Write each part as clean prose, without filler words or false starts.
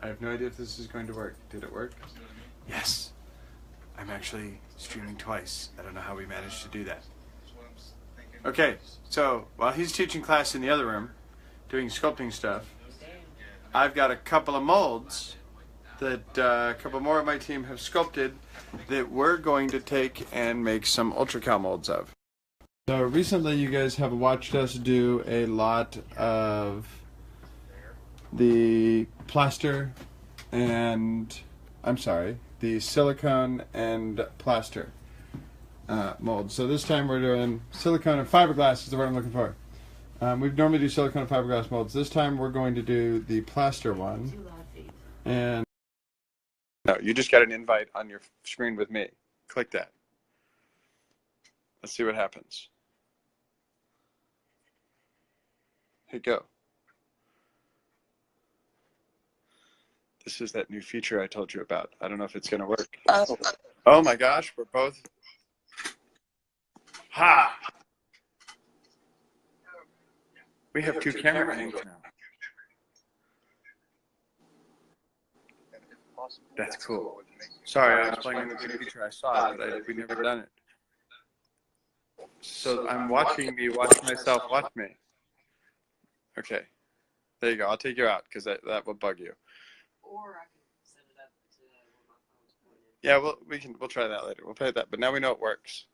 I have no idea if this is going to work. Did it work? Yes. I'm actually streaming twice. I don't know how we managed to do that. Okay, so while he's teaching class in the other room, doing sculpting stuff, I've got a couple of molds that a couple more of my team have sculpted that we're going to take and make some ultracal molds of. So recently you guys have watched us do a lot of the plaster and, the silicone and plaster molds. So this time we're doing silicone and fiberglass is the word I'm looking for. We normally do silicone and fiberglass molds. This time we're going to do the plaster one. And no, you just got an invite on your screen with me. Click that. Let's see what happens. Hit go. This is that new feature I told you about. I don't know if it's going to work. Oh my gosh, we're both. Ha! We have two camera angles now. That's cool. Sorry, I was playing with the feature. I saw it, but we've never done it. So I'm watching me watch myself watch me. Okay. There you go. I'll take you out because that will bug you. Or I can set it up to where my phone's pointed. Yeah, we'll try that later. We'll play that, but now we know it works.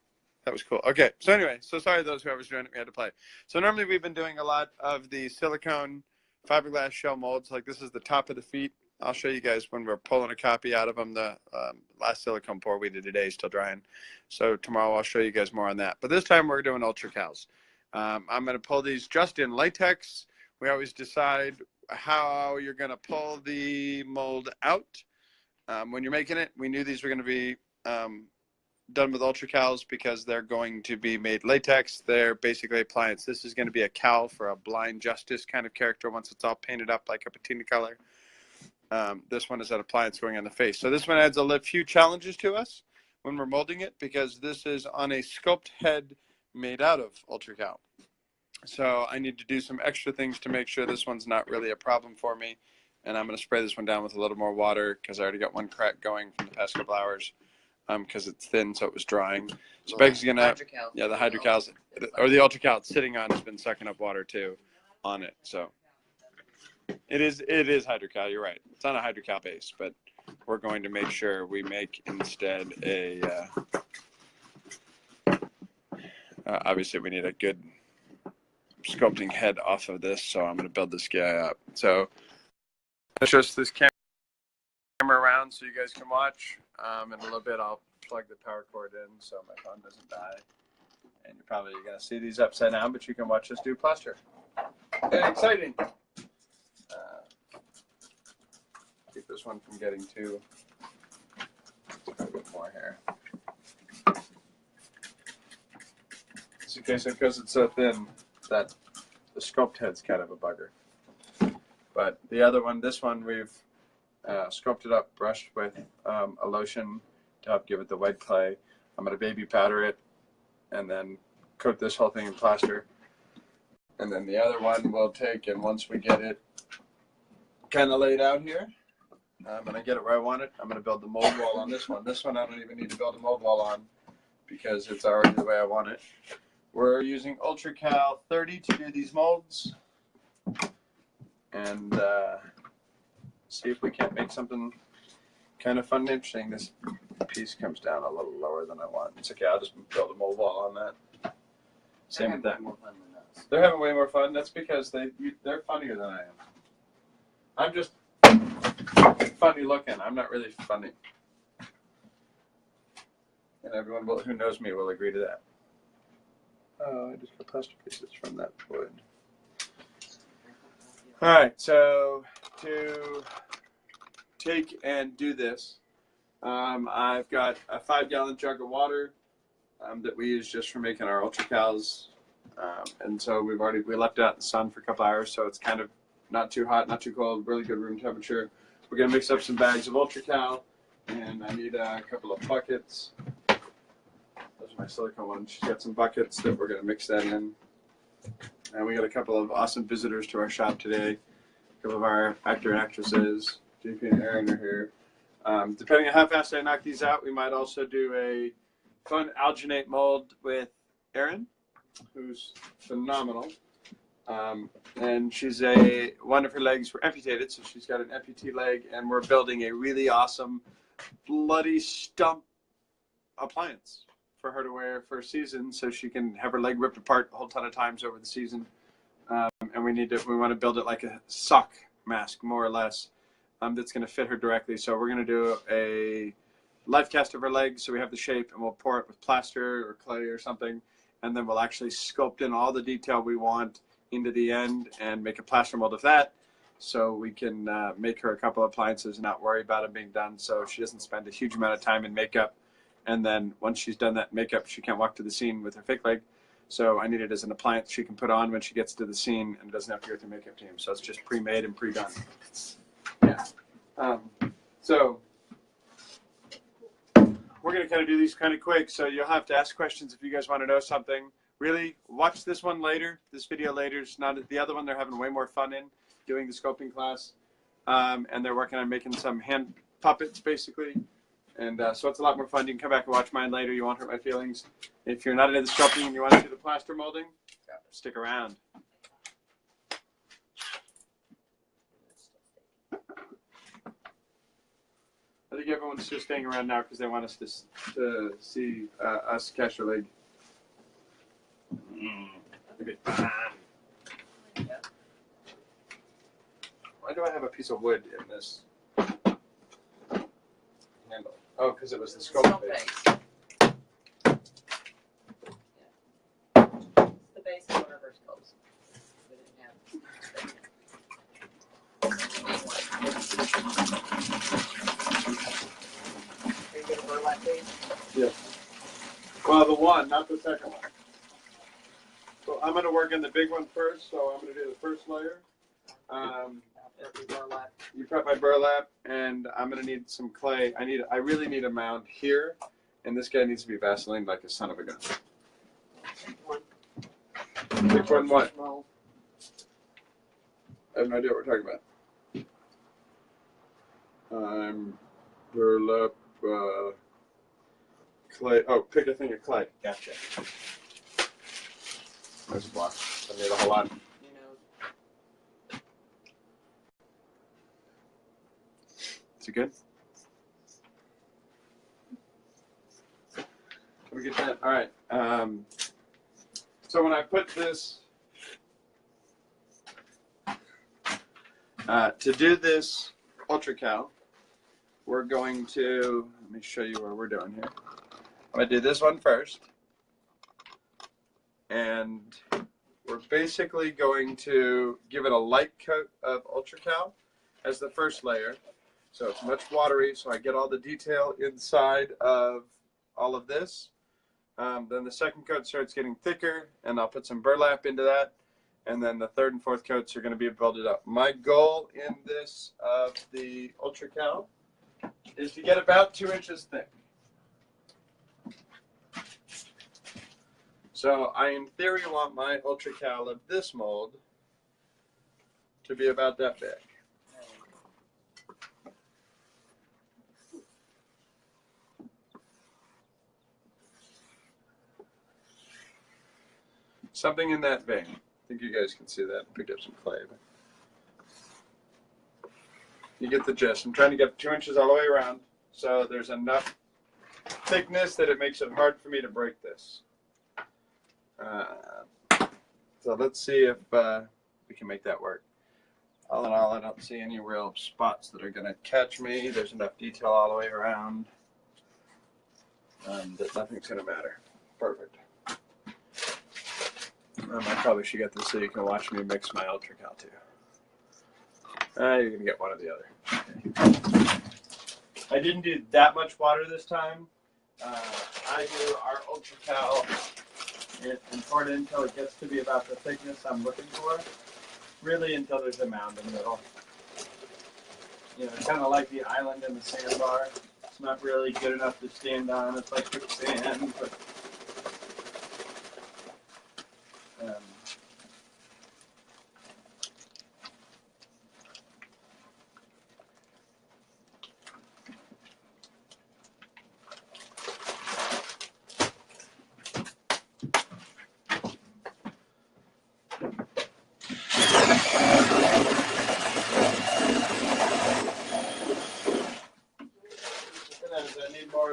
That was cool. Okay, so anyway, so sorry to those whoever's doing it, we had to play. So normally we've been doing a lot of the silicone fiberglass shell molds. Like this is the top of the feet. I'll show you guys when we're pulling a copy out of them. The last silicone pour we did today is still drying. So tomorrow I'll show you guys more on that. But this time we're doing ultracals. I'm going to pull these just in latex. We always decide how you're going to pull the mold out. When you're making it, we knew these were going to be done with ultracals because they're going to be made latex. They're basically appliance. This is going to be a cal for a blind justice kind of character once it's all painted up like a patina color. This one is an appliance going on the face. So this one adds a few challenges to us when we're molding it because this is on a sculpt head made out of ultracal. So I need to do some extra things to make sure this one's not really a problem for me. And I'm going to spray this one down with a little more water because I already got one crack going from the past couple hours because it's thin, so it was drying. So Beg's going to, yeah, the hydrocals, or the ultracal it's sitting on has been sucking up water too on it. So it is hydrocal, you're right. It's on a hydrocal base, but we're going to make sure we make instead a, obviously we need a good sculpting head off of this, so I'm going to build this guy up. So let's just this camera around so you guys can watch. In a little bit I'll plug the power cord in so my phone doesn't die. And you're probably going to see these upside down, but you can watch us do plaster. Okay, exciting. Keep this one from getting too a bit more here. Okay, so because it's so thin that the sculpt head's kind of a bugger. But the other one, this one, we've sculpted up, brushed with a lotion to help give it the white clay. I'm going to baby powder it and then coat this whole thing in plaster. And then the other one we'll take, and once we get it kind of laid out here, I'm going to get it where I want it. I'm going to build the mold wall on this one. This one I don't even need to build a mold wall on because it's already the way I want it. We're using ultracal 30 to do these molds. And see if we can't make something kind of fun and interesting. This piece comes down a little lower than I want. It's okay, I'll just build a mold wall on that. Same with that. They're having way more fun. That's because they're funnier than I am. I'm just funny looking. I'm not really funny. And everyone who knows me will agree to that. Oh, I just got plaster pieces from that wood. All right, so to take and do this, I've got a 5-gallon jug of water that we use just for making our ultracals. And so we left it out in the sun for a couple hours, so it's kind of not too hot, not too cold, really good room temperature. We're going to mix up some bags of ultracal, and I need a couple of buckets. Those are my silicone ones. She's got some buckets that we're going to mix that in. And we got a couple of awesome visitors to our shop today. A couple of our actor and actresses. JP and Aaron are here. Depending on how fast I knock these out, we might also do a fun alginate mold with Aaron, who's phenomenal. And one of her legs were amputated, so she's got an amputee leg, and we're building a really awesome bloody stump appliance for her to wear for a season, so she can have her leg ripped apart a whole ton of times over the season. And we want to build it like a sock mask, more or less, that's going to fit her directly. So we're going to do a life cast of her legs, so we have the shape, and we'll pour it with plaster or clay or something, and then we'll actually sculpt in all the detail we want into the end and make a plaster mold of that, so we can make her a couple of appliances and not worry about it being done, so she doesn't spend a huge amount of time in makeup. And then once she's done that makeup, she can't walk to the scene with her fake leg. So I need it as an appliance she can put on when she gets to the scene and doesn't have to go through makeup team. So it's just pre-made and pre-done. Yeah. So we're going to kind of do these kind of quick. So you'll have to ask questions if you guys want to know something. Really, watch this one later, this video later. It's not the other one. They're having way more fun in doing the sculpting class. And they're working on making some hand puppets, basically. And so it's a lot more fun. You can come back and watch mine later. You won't hurt my feelings. If you're not into the sculpting and you want to do the plaster molding, stick around. I think everyone's just staying around now because they want us to see us catch a leg. Okay. Why do I have a piece of wood in this handle? Oh, because it was the sculpt base. The base of one of our sculpts. We didn't have. Are you going to burlap these? Yeah. Well, the one, not the second one. So I'm going to work on the big one first. So I'm going to do the first layer. You prep my burlap, and I'm going to need some clay. I really need a mound here, and this guy needs to be Vaseline like a son of a gun. Pick one what? I have no idea what we're talking about. Burlap, clay. Oh, pick a thing of clay. Gotcha. There's a block. I made a whole lot. Is it good? Can we get that? All right. So when I put this, to do this ultracal, we're going to, let me show you what we're doing here. I'm going to do this one first. And we're basically going to give it a light coat of ultracal as the first layer. So it's much watery, so I get all the detail inside of all of this. Then the second coat starts getting thicker, and I'll put some burlap into that. And then the third and fourth coats are going to be built up. My goal in this of the ultracal is to get about 2 inches thick. So I, in theory, want my ultracal of this mold to be about that big. Something in that vein. I think you guys can see that. Picked up some clay. But you get the gist. I'm trying to get 2 inches all the way around, so there's enough thickness that it makes it hard for me to break this. So let's see if we can make that work. All in all, I don't see any real spots that are going to catch me. There's enough detail all the way around that nothing's going to matter. Perfect. I probably should get this so you can watch me mix my ultracal too. You're going to get one or the other. I didn't do that much water this time. I do our ultracal and pour it in until it gets to be about the thickness I'm looking for. Really until there's a mound in the middle. You know, it's kind of like the island in the sandbar. It's not really good enough to stand on. It's like quicksand, but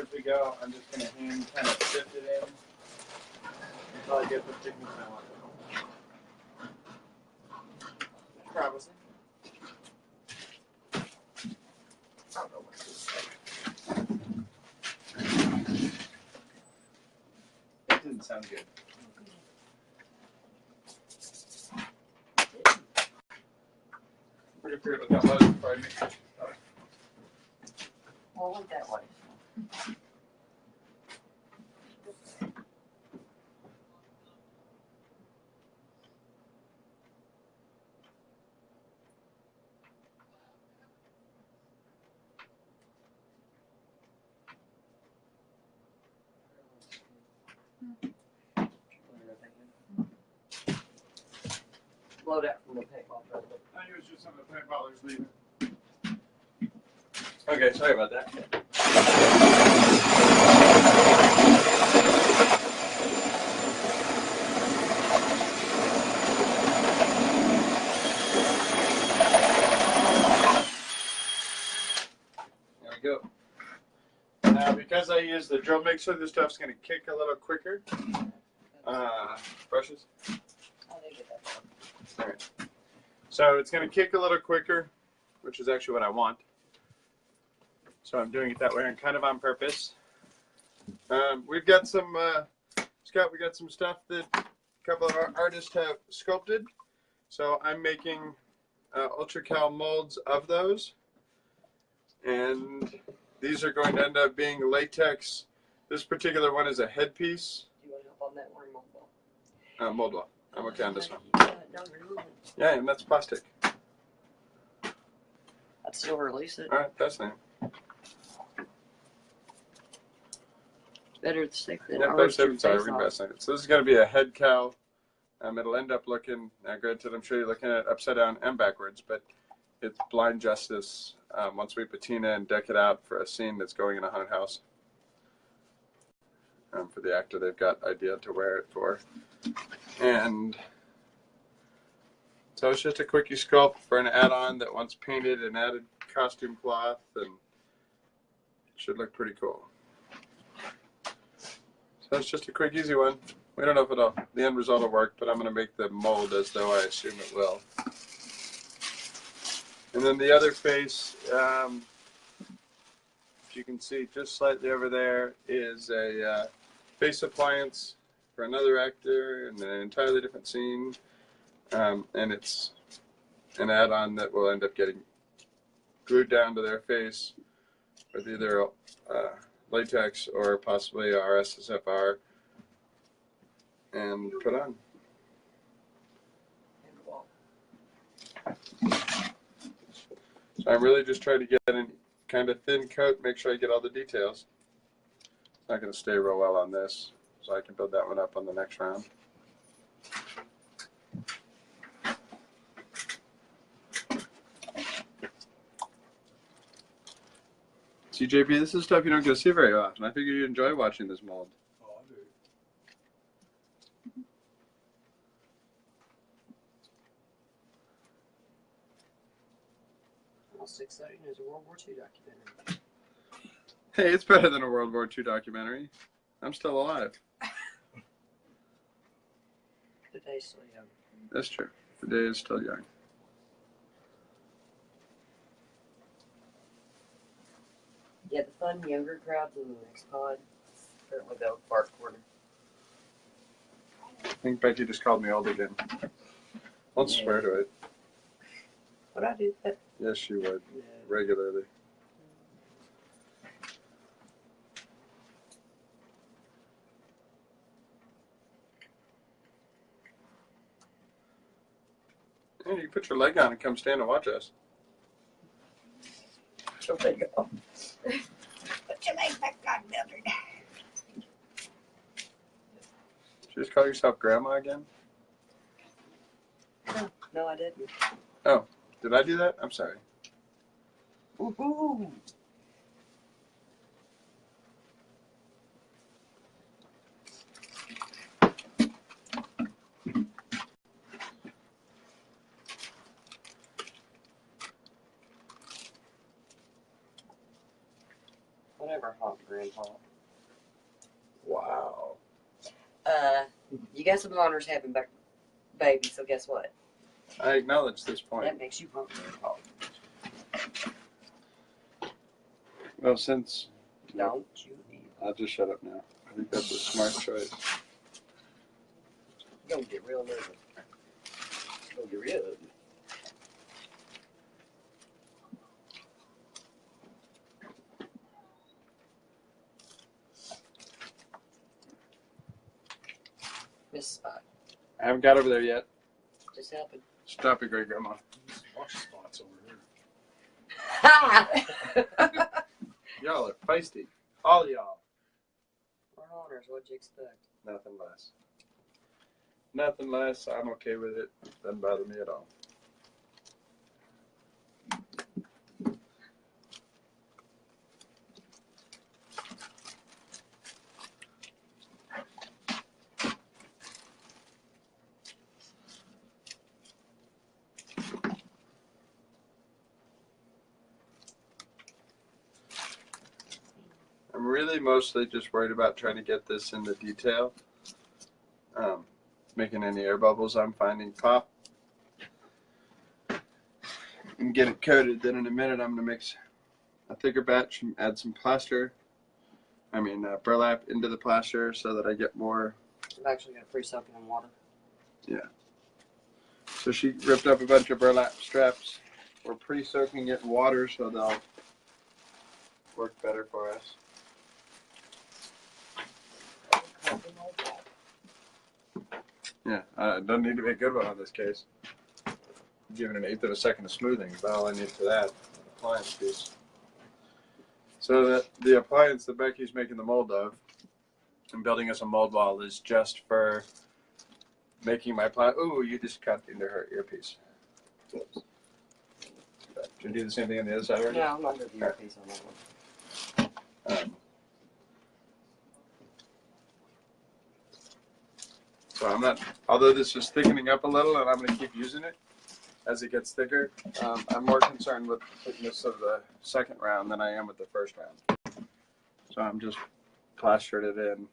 as we go. I'm just going to hand kind of shift it in until I get the thickness I want. Promising. I don't know what to say. It didn't sound good. We're going to figure it with that was before I mix it. Well, look that way. Blow that from the paintball gun. I think it was just some of the paintballers leaving. Okay, sorry about that. There we go. Now, because I use the drill mixer, this stuff's going to kick a little quicker. Brushes? I didn't get that far. All right. So it's going to kick a little quicker, which is actually what I want. So I'm doing it that way and kind of on purpose. We've got some, Scott, we got some stuff that a couple of our artists have sculpted. So I'm making ultracal molds of those. And these are going to end up being latex. This particular one is a headpiece. Do you want help on that one, mold ball? Mold wall. I'm okay on this one. No, remove it. Yeah, and that's plastic. I'd still release it. All right, that's nice. Better to stick than Yeah, roast your sorry, face we off. So this is going to be a head cowl. It'll end up looking, now granted, I'm sure you're looking at it upside down and backwards, but it's blind justice once we patina and deck it out for a scene that's going in a haunted house. For the actor, they've got idea to wear it for. And so it's just a quickie sculpt for an add-on that wants painted and added costume cloth, and it should look pretty cool. So it's just a quick, easy one. We don't know if the end result will work, but I'm going to make the mold as though I assume it will. And then the other face, as you can see just slightly over there, is a face appliance for another actor in an entirely different scene. And it's an add-on that will end up getting glued down to their face with either latex or possibly RSSFR and put on. So I'm really just trying to get a kind of thin coat, make sure I get all the details. It's not going to stay real well on this, so I can build that one up on the next round. CJP, this is stuff you don't get to see very often. I figured you'd enjoy watching this mold. Oh, I do. Almost exciting as a World War II documentary. Hey, it's better than a World War II documentary. I'm still alive. The day's still young. That's true. The day is still young. Yeah, the fun younger crowds in the next pod. Apparently they'll bark corner. I think Becky just called me old again. I'll swear to it. Would I do that? Yes, she would. Yeah. Regularly. Yeah, you can put your leg on and come stand and watch us. So they go. Put your leg back on, Mildred. Did you just call yourself Grandma again? No, I didn't. Oh, did I do that? I'm sorry. Woohoo! What Whatever, hot grandpa. Wow. You got some honors having baby, so guess what? I acknowledge this point. That makes you hot grandpa. Well, since... Don't you eat. I'll just shut up now. I think that's a smart choice. Don't get real nervous. Don't get real ugly. Miss Spot. I haven't got over there yet. Just helping. Stop it, great grandma. Wash spots over here. Ha! Y'all are feisty. All y'all. Our honors, what'd you expect? Nothing less. Nothing less. I'm okay with it. Doesn't bother me at all. I'm really mostly just worried about trying to get this in the detail. Making any air bubbles I'm finding pop. And get it coated. Then in a minute I'm going to mix a thicker batch and add some burlap into the plaster so that I get more. I'm actually going to pre-soak it in water. Yeah. So she ripped up a bunch of burlap straps. We're pre-soaking it in water so they'll work better for us. Yeah, it doesn't need to be a good one on this case. Giving an 1/8 of a second of smoothing is about all I need for that appliance piece. So the appliance that Becky's making the mold of and building us a mold wall is just for making my plant. Ooh, you just cut into her earpiece. Oops. Did you do the same thing on the other side already? No, I'm not going to do your piece on that one. So I'm not, although this is thickening up a little and I'm going to keep using it as it gets thicker, I'm more concerned with the thickness of the second round than I am with the first round. So I'm just plastering it in,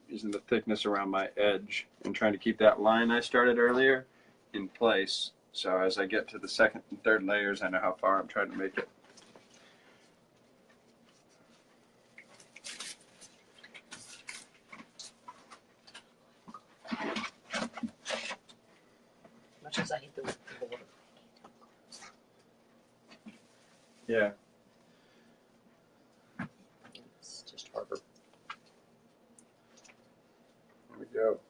using the thickness around my edge and trying to keep that line I started earlier in place. So as I get to the second and third layers, I know how far I'm trying to make it. Much as I hate the water. Yeah. It's just harder. There we go.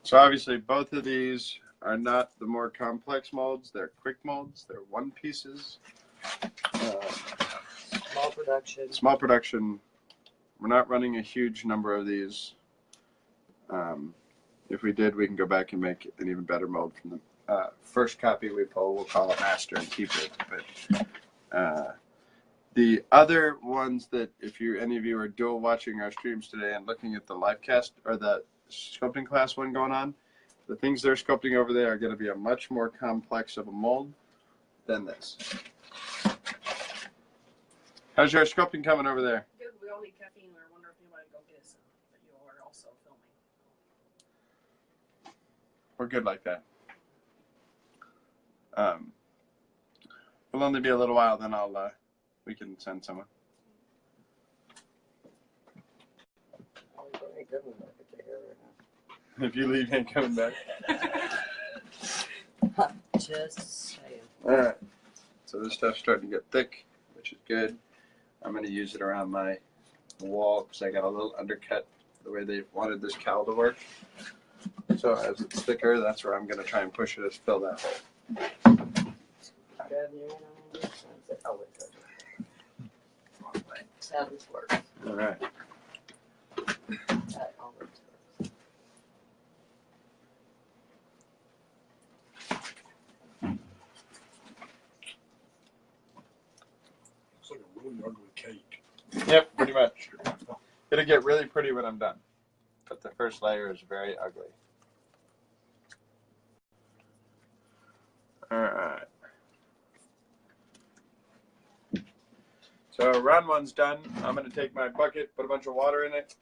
So obviously both of these are not the more complex molds. They're quick molds. They're one pieces. Small production. Small production. We're not running a huge number of these. If we did, we can go back and make an even better mold from the first copy we pull. We'll call it master and keep it. But the other ones that, if any of you are dual watching our streams today and looking at the live cast or the sculpting class one going on, the things they're sculpting over there are going to be a much more complex of a mold than this. How's your sculpting coming over there? Good. We all need caffeine. We were wondering if anybody would go get us some, but you all are also filming. We're good like that. We'll only be a little while, then we can send someone. Very good one. I could take her right now. If you leave, he ain't coming back. Just saying. All right. So this stuff's starting to get thick, which is good. I'm going to use it around my wall because I got a little undercut the way they wanted this cowl to work. So as it's thicker, that's where I'm going to try and push it to fill that hole. Oh, wait, that's how this works. All right. That always works. Yep, pretty much. It'll get really pretty when I'm done. But the first layer is very ugly. Alright. So round one's done. I'm going to take my bucket, put a bunch of water in it,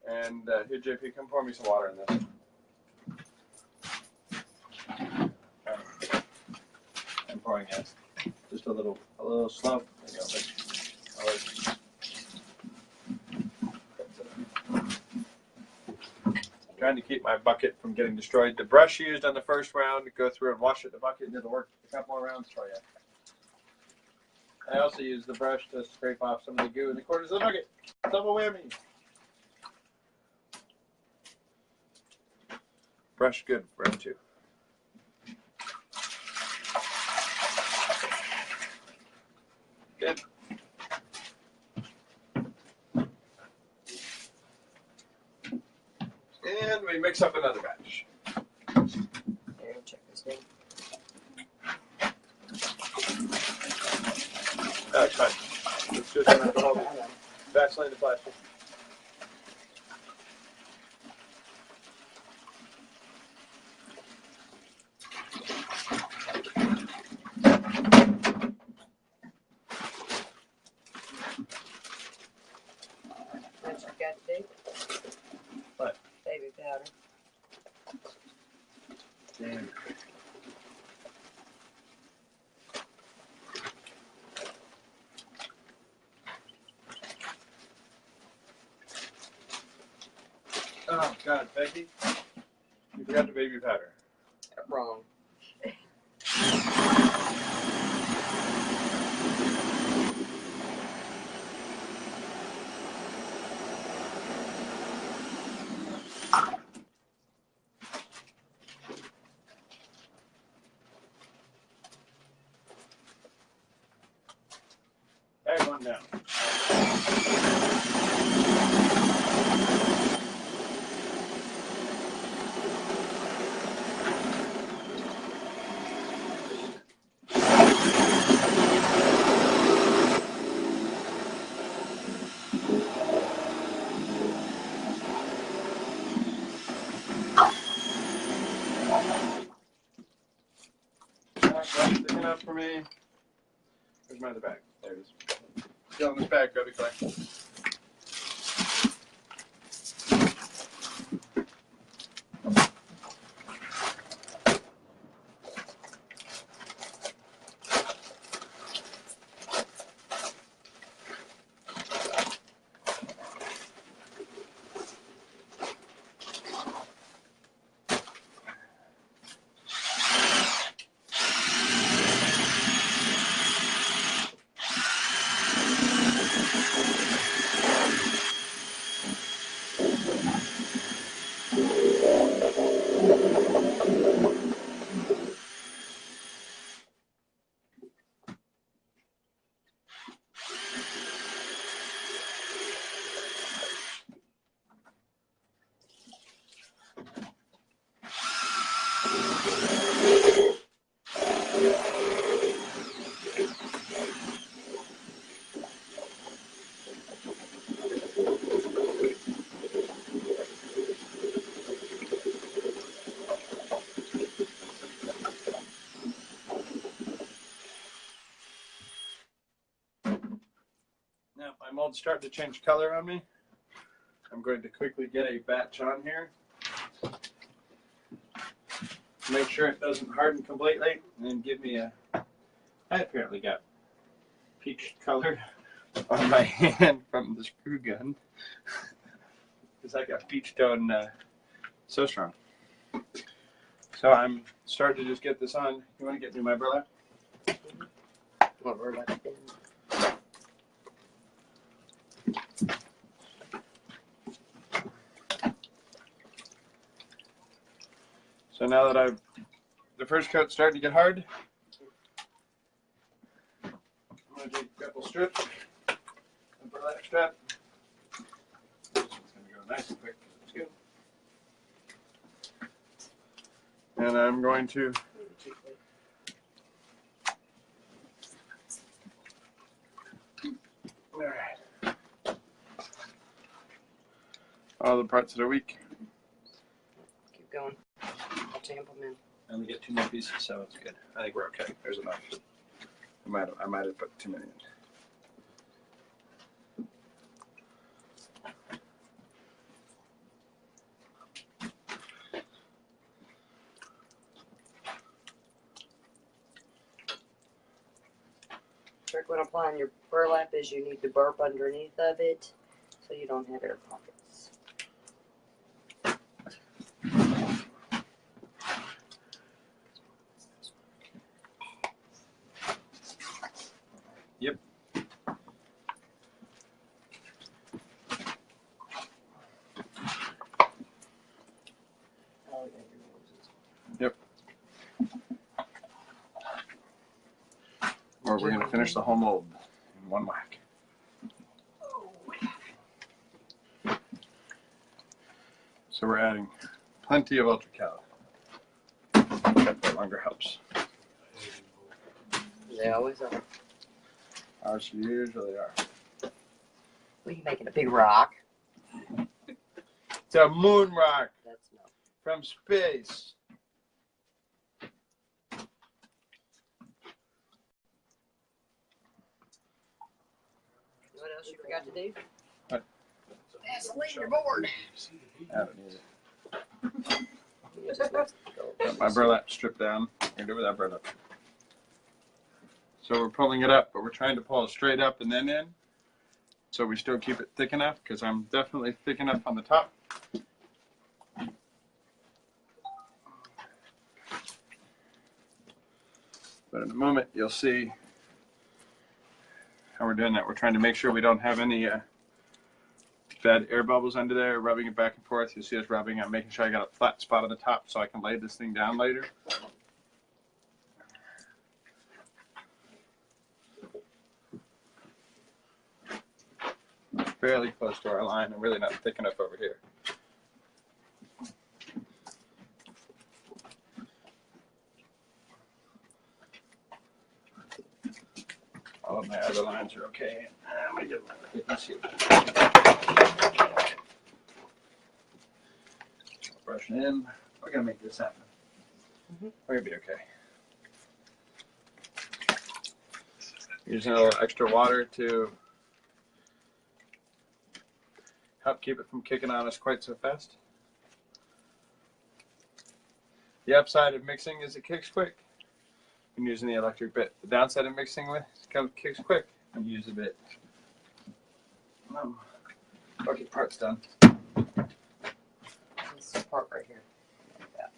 and here, JP, come pour me some water in this. I'm pouring it. Just a little slow. There you go. Trying to keep my bucket from getting destroyed. The brush used on the first round to go through and wash it in the bucket didn't work a couple more rounds for you. I also used the brush to scrape off some of the goo in the corners of the bucket. Double whammy. Brush good, round two. Good. And we mix up another batch. There, check this thing. That's fine. It's just enough to hold it. Vaseline the plastic. What you got to do? What? Baby powder. Damn. Oh, God, Becky. You forgot the baby powder. Wrong. Bag one down. That's big enough for me. Where's my other bag? There it is. Still in this bag, go to Clay. Now, my mold's starting to change color on me. I'm going to quickly get a batch on here. Make sure it doesn't harden completely, and then give me a... I apparently got peach color on my hand from the screw gun. Because I got peach tone so strong. So I'm starting to just get this on. You want to get me my burlap? What word I did. So now that the first coat's starting to get hard, I'm going to take a couple strips and burlap strap. This one's going to go nice and quick because it's good. And I'm going to all right. all the parts that are weak. Keep going. I'll tamp them in. And we get 2 more pieces, so it's good. I think we're okay. There's enough. I might have put too many in. Trick when applying your burlap is you need to burp underneath of it so you don't have air pockets. Yep. Oh, yeah, your noses. Yep. Or we're going to finish the whole mold in one whack. So we're adding plenty of ultracal. That longer helps. They always are. Ours usually are. What are you making, a big rock? It's a moon rock That's not. from space. What else you forgot to do? What? Gasoline your board. I don't need it. Got my burlap stripped down. What can I do with that burlap? So we're pulling it up, but we're trying to pull it straight up and then in. So we still keep it thick enough, because I'm definitely thick enough on the top. But in a moment, you'll see how we're doing that. We're trying to make sure we don't have any bad air bubbles under there, rubbing it back and forth. You see us rubbing it, making sure I got a flat spot on the top so I can lay this thing down later. Fairly close to our line. I'm really not thick enough over here. All of my other lines are okay. I'm gonna get a little thickness here. Brush it in. We're gonna make this happen. We're gonna be okay. Using a little extra water to help keep it from kicking on us quite so fast. The upside of mixing is it kicks quick when using the electric bit. The downside of mixing with it kicks quick when you use a bit. Okay, part's done. This part right here. Like that.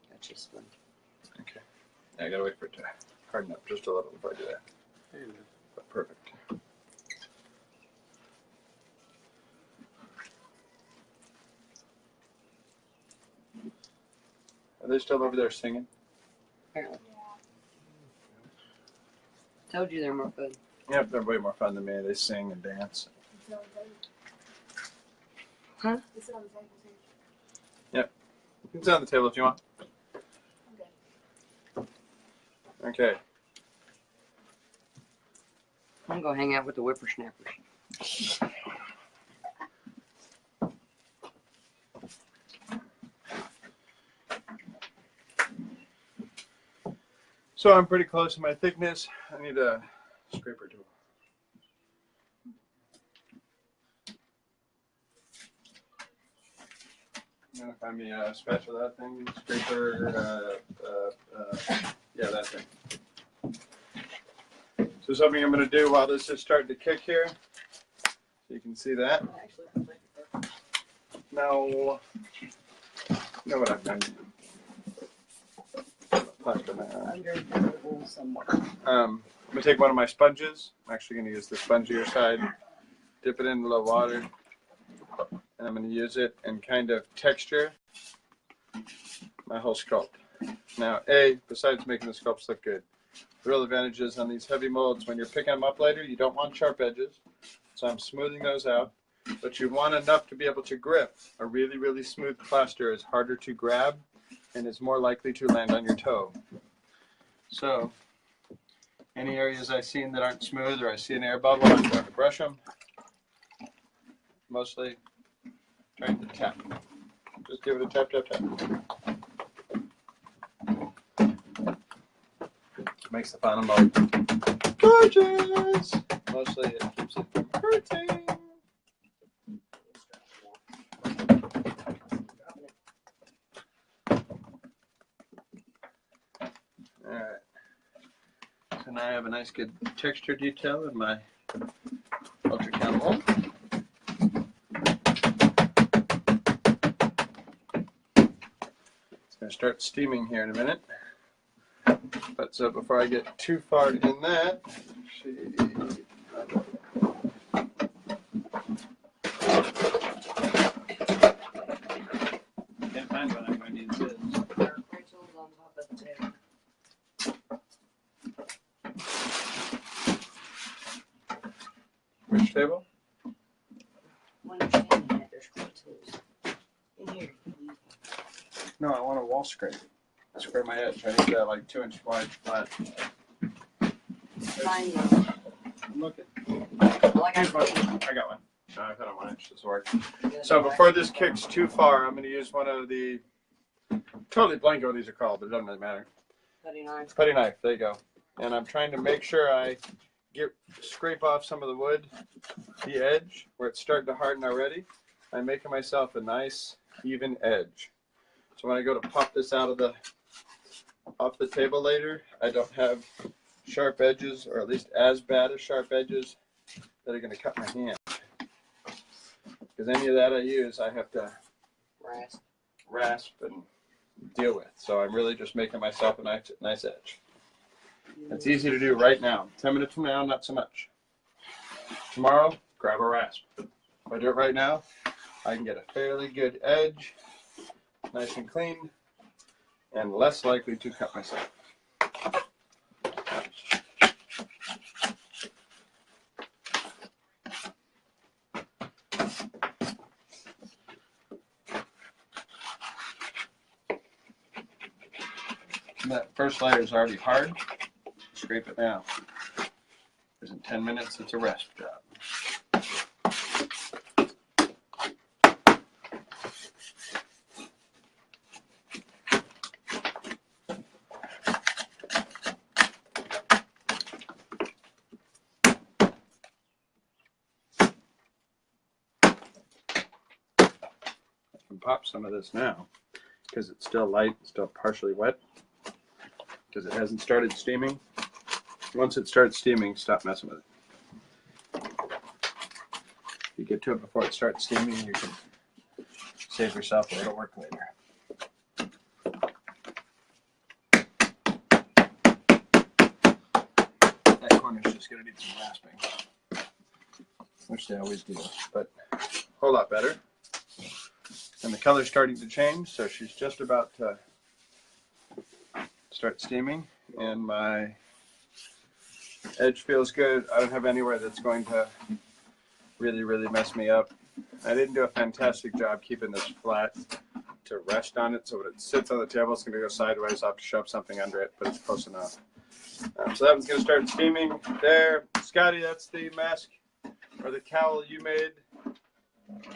That's just one. Okay. Yeah, I gotta wait for it to harden up just a little before I do that. But perfect. Are they still over there singing? Apparently. Told you they're more fun. Yep, they're way more fun than me. They sing and dance. Huh? Is it on the table? Yep. You can sit on the table if you want. Okay. I'm gonna go hang out with the whippersnappers. So I'm pretty close to my thickness. I need a scraper tool. I'm gonna find me a spatula thing, scraper, yeah, that thing. So something I'm gonna do while this is starting to kick here, so you can see that. Now, you know what I've done. Under the table somewhere. I'm gonna take one of my sponges. I'm actually gonna use the spongier side, dip it in a little water, and I'm gonna use it and kind of texture my whole sculpt. Now, besides making the sculpts look good, the real advantage is on these heavy molds, when you're picking them up later, you don't want sharp edges. So I'm smoothing those out. but you want enough to be able to grip. A really, really smooth plaster is harder to grab and is more likely to land on your toe. So, any areas I've seen that aren't smooth or I see an air bubble, I'm going to brush them. Mostly trying to tap. Just give it a tap, tap, tap. Makes the final mold gorgeous. Mostly it keeps it from hurting. Alright. So now I have a nice good texture detail in my ultracal mold. It's going to start steaming here in a minute. But so before I get too far in that, can't find what I'm going to need this. Rachel's on top of the table. Which table? When you're standing at, there's clay tools. In here. No, I want a wall scrape. Square my edge. I need that like 2-inch wide flat. Mine though. I'm looking. Like I I said, got one. No, I've had a 1-inch. This work. So before this kicks too far, I'm going to use one of the totally blank what these are called, but it doesn't really matter. Putty knife. Putty knife. There you go. And I'm trying to make sure I scrape off some of the wood, the edge where it's starting to harden already. I'm making myself a nice even edge. So when I go to pop this out of off the table later, I don't have sharp edges, or at least as bad as sharp edges that are going to cut my hand. Because any of that I use, I have to rasp and deal with. So I'm really just making myself a nice edge. It's easy to do right now. 10 minutes from now, not so much. Tomorrow, grab a rasp. If I do it right now, I can get a fairly good edge, nice and clean, and less likely to cut myself. That first layer is already hard. Scrape it now. Because in 10 minutes, it's a rasp job. I can pop some of this now because it's still light, still partially wet, because it hasn't started steaming. Once it starts steaming, stop messing with it. If you get to it before it starts steaming, you can save yourself a little work later. That corner's just going to need some rasping, which they always do, but a whole lot better. And the color's starting to change, so she's just about to start steaming, and my edge feels good. I don't have anywhere that's going to really mess me up. I didn't do a fantastic job keeping this flat to rest on it, so when it sits on the table, it's going to go sideways. I'll have to shove something under it, but it's close enough. So that one's going to start steaming there. Scotty, that's the mask or the cowl you made.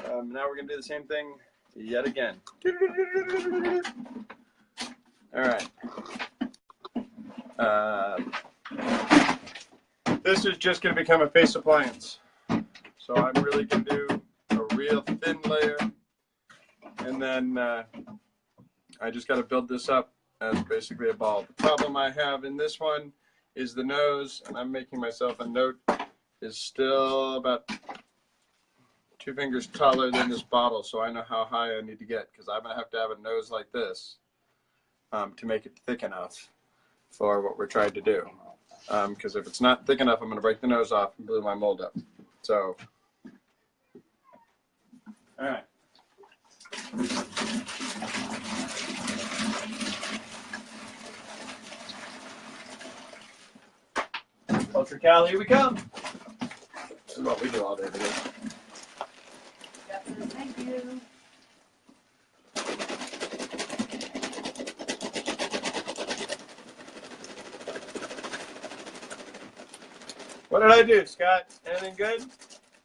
Now we're going to do the same thing yet again. All right. This is just going to become a face appliance. So I'm really going to do a real thin layer. And then I just got to build this up as basically a ball. The problem I have in this one is the nose, and I'm making myself a note, is still about 2 fingers taller than this bottle, so I know how high I need to get, because I'm going to have a nose like this to make it thick enough for what we're trying to do. Because if it's not thick enough, I'm going to break the nose off and glue my mold up. So, all right. Ultracal, here we come. This is what we do all day today. Thank you. What did I do, Scott? Anything good?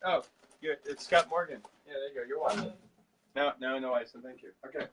Oh, good. It's Scott Morgan. Yeah, there you go. You're welcome. No ice. So thank you. Okay.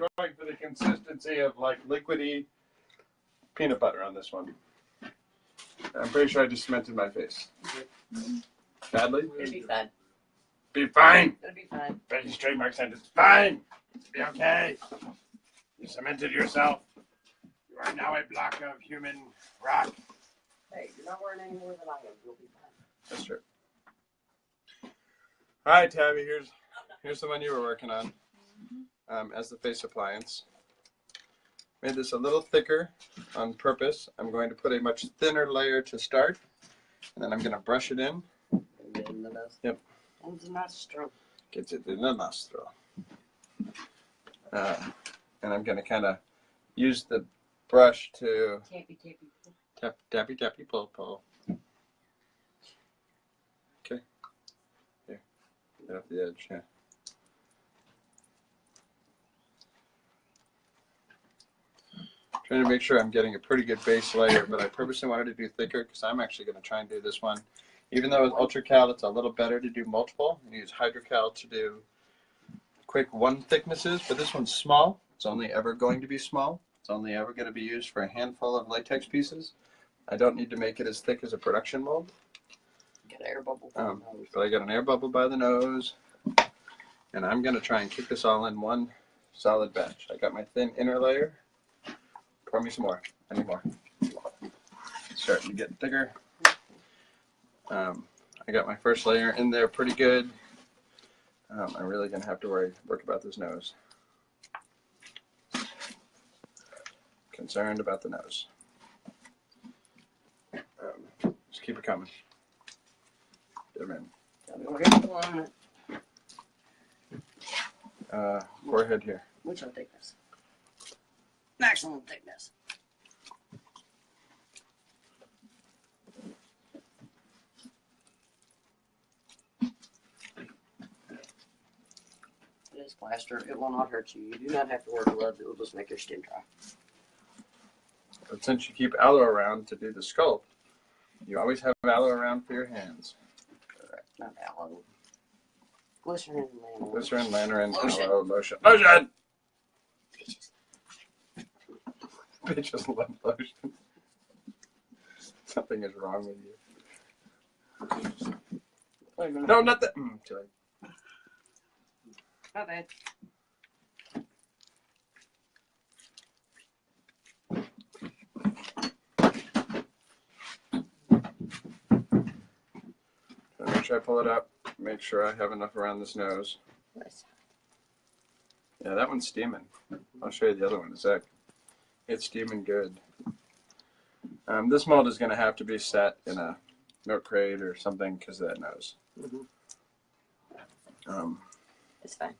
I'm going for the consistency of like liquidy peanut butter on this one. I'm pretty sure I just cemented my face. Badly? It'll be fine. Be fine. It'll be fine. Betty's trademark sentence. Fine. Be okay. You cemented yourself. You are now a block of human rock. Hey, you're not wearing any more than I am. You'll be fine. That's true. All right, Tabby. Here's the one you were working on as the face appliance. Made this a little thicker on purpose. I'm going to put a much thinner layer to start, and then I'm going to brush it in. Yep. And the nostril. Gets it in the nostril. And I'm going to kind of use the brush to tappy, pull. Okay. Here. Get off the edge, yeah. Trying to make sure I'm getting a pretty good base layer, but I purposely wanted to do thicker because I'm actually going to try and do this one. Even though it's ultracal, it's a little better to do multiple. You use hydrocal to do quick one thicknesses, but this one's small. It's only ever going to be small. It's only ever going to be used for a handful of latex pieces. I don't need to make it as thick as a production mold. Get an air bubble. But I got an air bubble by the nose, and I'm going to try and kick this all in one solid batch. I got my thin inner layer. Pour me some more. I need more. It's starting to get thicker. I got my first layer in there pretty good. I'm really going to have to work about this nose. Concerned about the nose. Just keep it coming. Get them in. Forehead here. Which one thickness? Maximum thickness. It is plaster. It will not hurt you. You do not have to wear gloves. It will just make your skin dry. But since you keep aloe around to do the sculpt, you always have aloe around for your hands. Correct. Not aloe. Glycerin, lanolin. Glycerin, lanolin, Lotion. aloe, lotion. Lotion! Bitches love lotion. Something is wrong with you. No, not that. Too late. Not bad. Make sure I pull it up. Make sure I have enough around this nose. Nice. Yeah, that one's steaming. I'll show you the other one in a sec. It's steaming good. This mold is going to have to be set in a milk crate or something because of that nose. It's fine.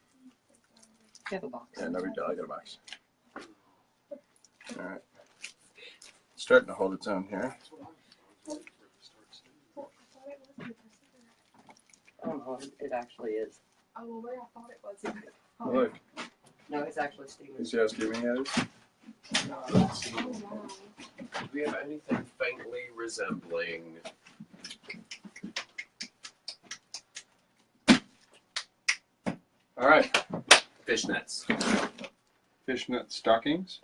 You have a box. Yeah, no big deal. I got a box. All right. It's starting to hold its own here. Oh no, it actually is. Oh, well, where I thought it was. Oh, look. No, it's actually steaming. You see how steaming it is? Let's see. Oh, wow. Do we have anything faintly resembling All right. Fishnets. Fishnet stockings.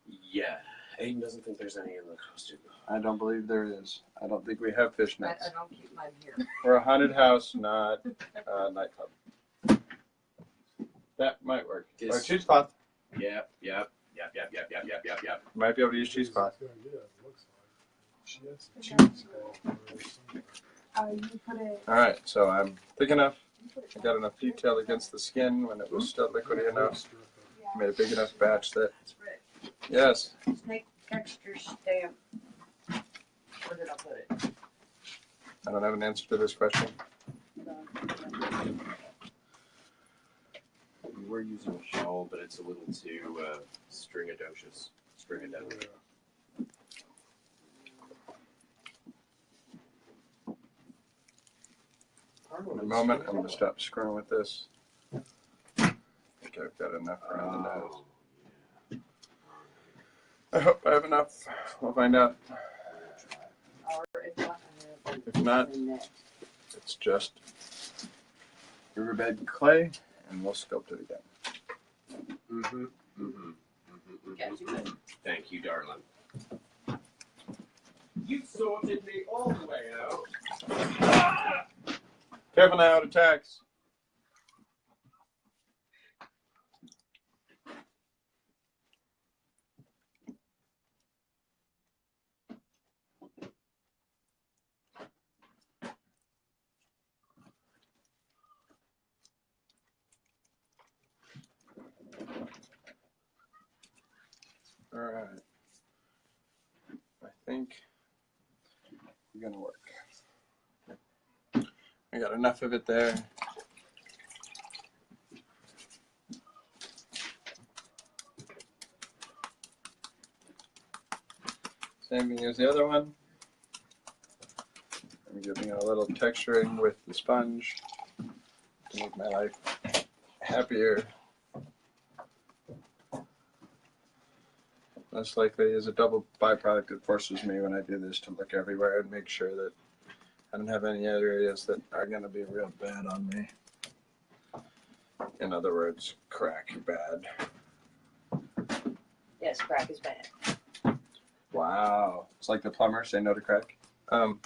Yeah. Aiden doesn't think there's any in the costume. I don't believe there is. I don't think we have I fishnets. don't keep mine here. We're a haunted house, not a nightclub. That might work. Or cheesecloth. Yep. Might be able to use cheesecloth. You put it. All right, so I'm thick enough. I got enough detail against the skin when it was still liquidy enough. Made a big enough batch that, yes. Snake texture stamp. Where did I put it? I don't have an answer to this question. We were using a shawl, but it's a little too stringadocious. Stringadocious. In a moment, I'm going to stop screwing with this. I think I've got enough around the nose. I hope I have enough. We'll find out. Or if not, If not, it's just riverbed clay, and we'll sculpt it again. Thank you, darling. You sorted me all the way out. Careful now, it attacks. All right. I think we're gonna work. I got enough of it there. Same thing as the other one. I'm giving it a little texturing with the sponge to make my life happier. Most likely is a double byproduct that forces me when I do this to look everywhere and make sure that I don't have any other areas that are going to be real bad on me. In other words, crack bad. yes, crack is bad. Wow. It's like the plumber, say no to crack. All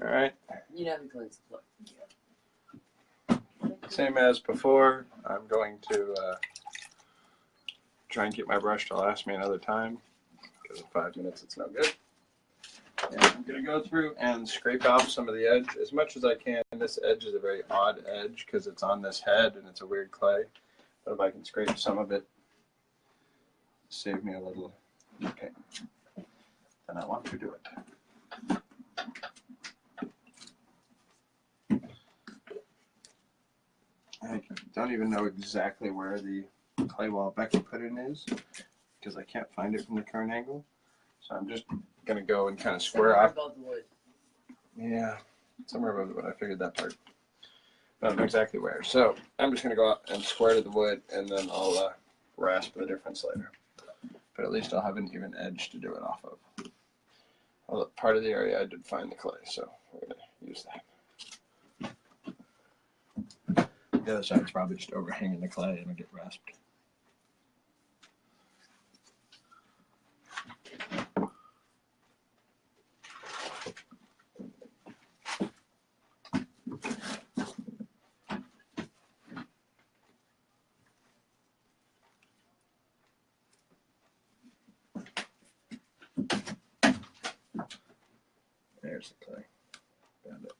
right. You never cleanse the floor. Same as before, I'm going to try and keep my brush to last me another time, because in 5 minutes it's no good. And I'm going to go through and scrape off some of the edge as much as I can. This edge is a very odd edge because it's on this head and it's a weird clay. But if I can scrape some of it, save me a little pain, then I want to do it. I don't even know exactly where the clay wall Becky put in is because I can't find it from the current angle. So I'm just going to go and kind of square off. Above the wood. Yeah, somewhere above the wood. I figured that part. But I don't know exactly where. So I'm just going to go out and square to the wood and then I'll rasp the difference later. But at least I'll have an even edge to do it off of. Well, part of the area I did find the clay, so we're going to use that. The other side's probably just overhanging the clay and it'll get rasped. There's the clay. Found it.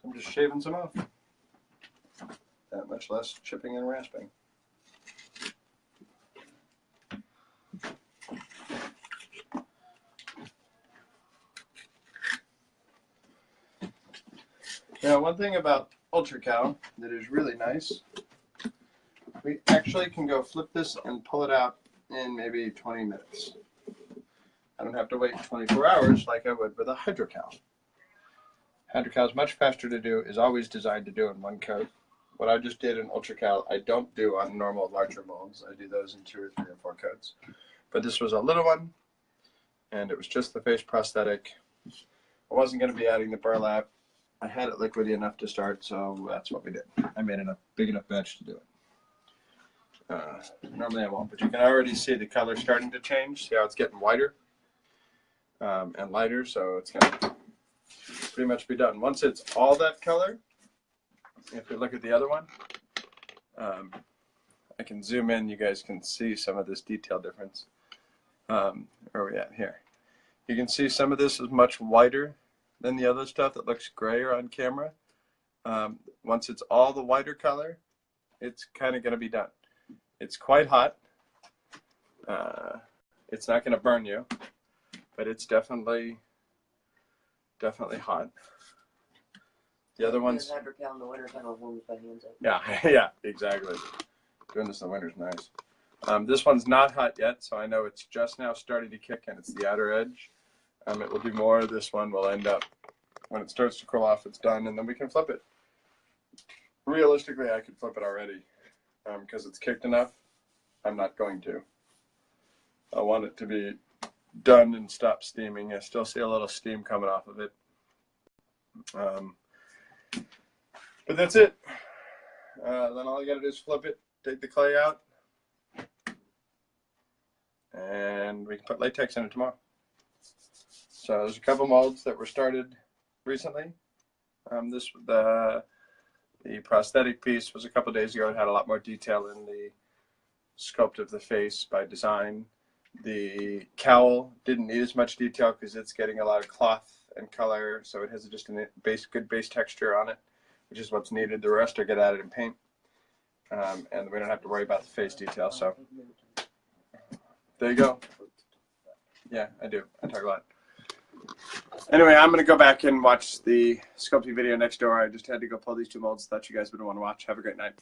I'm just shaving some off. That much less chipping and rasping. Now, one thing about ultracal that is really nice, we actually can go flip this and pull it out in maybe 20 minutes. I don't have to wait 24 hours like I would with a hydrocal. Hydrocal is much faster to do, is always designed to do in one coat. what I just did in ultracal, I don't do on normal larger molds. I do those in 2 or 3 or 4 coats. But this was a little one, and it was just the face prosthetic. I wasn't going to be adding the burlap. I had it liquidy enough to start, so that's what we did. I made a big enough batch to do it. Normally I won't, but you can already see the color starting to change. See how it's getting whiter and lighter, so it's going to pretty much be done. Once it's all that color, if we look at the other one, I can zoom in. You guys can see some of this detail difference. Where are we at here? You can see some of this is much whiter than the other stuff that looks grayer on camera. Once it's all the whiter color, it's kind of going to be done. It's quite hot. It's not going to burn you, but it's definitely hot. The other ones. Ultracal in the winter kind of warms my hands up. Yeah, yeah, exactly. Doing this in the winter is nice. This one's not hot yet, so I know it's just now starting to kick in. It's the outer edge. It will do more. This one will end up, when it starts to cool off, it's done, and then we can flip it. Realistically, I could flip it already because it's kicked enough. I'm not going to. I want it to be done and stop steaming. I still see a little steam coming off of it. But that's it. Then all you got to do is flip it, take the clay out, and we can put latex in it tomorrow. So there's a couple molds that were started recently. The prosthetic piece was a couple days ago. It had a lot more detail in the sculpt of the face by design. The cowl didn't need as much detail because it's getting a lot of cloth and color, so it has just a good base texture on it, which is what's needed. The rest are get added in paint, and we don't have to worry about the face detail. So there you go. Yeah, I do. I talk a lot. Anyway, I'm going to go back and watch the sculpting video next door. I just had to go pull these 2 molds. Thought you guys would want to watch. Have a great night.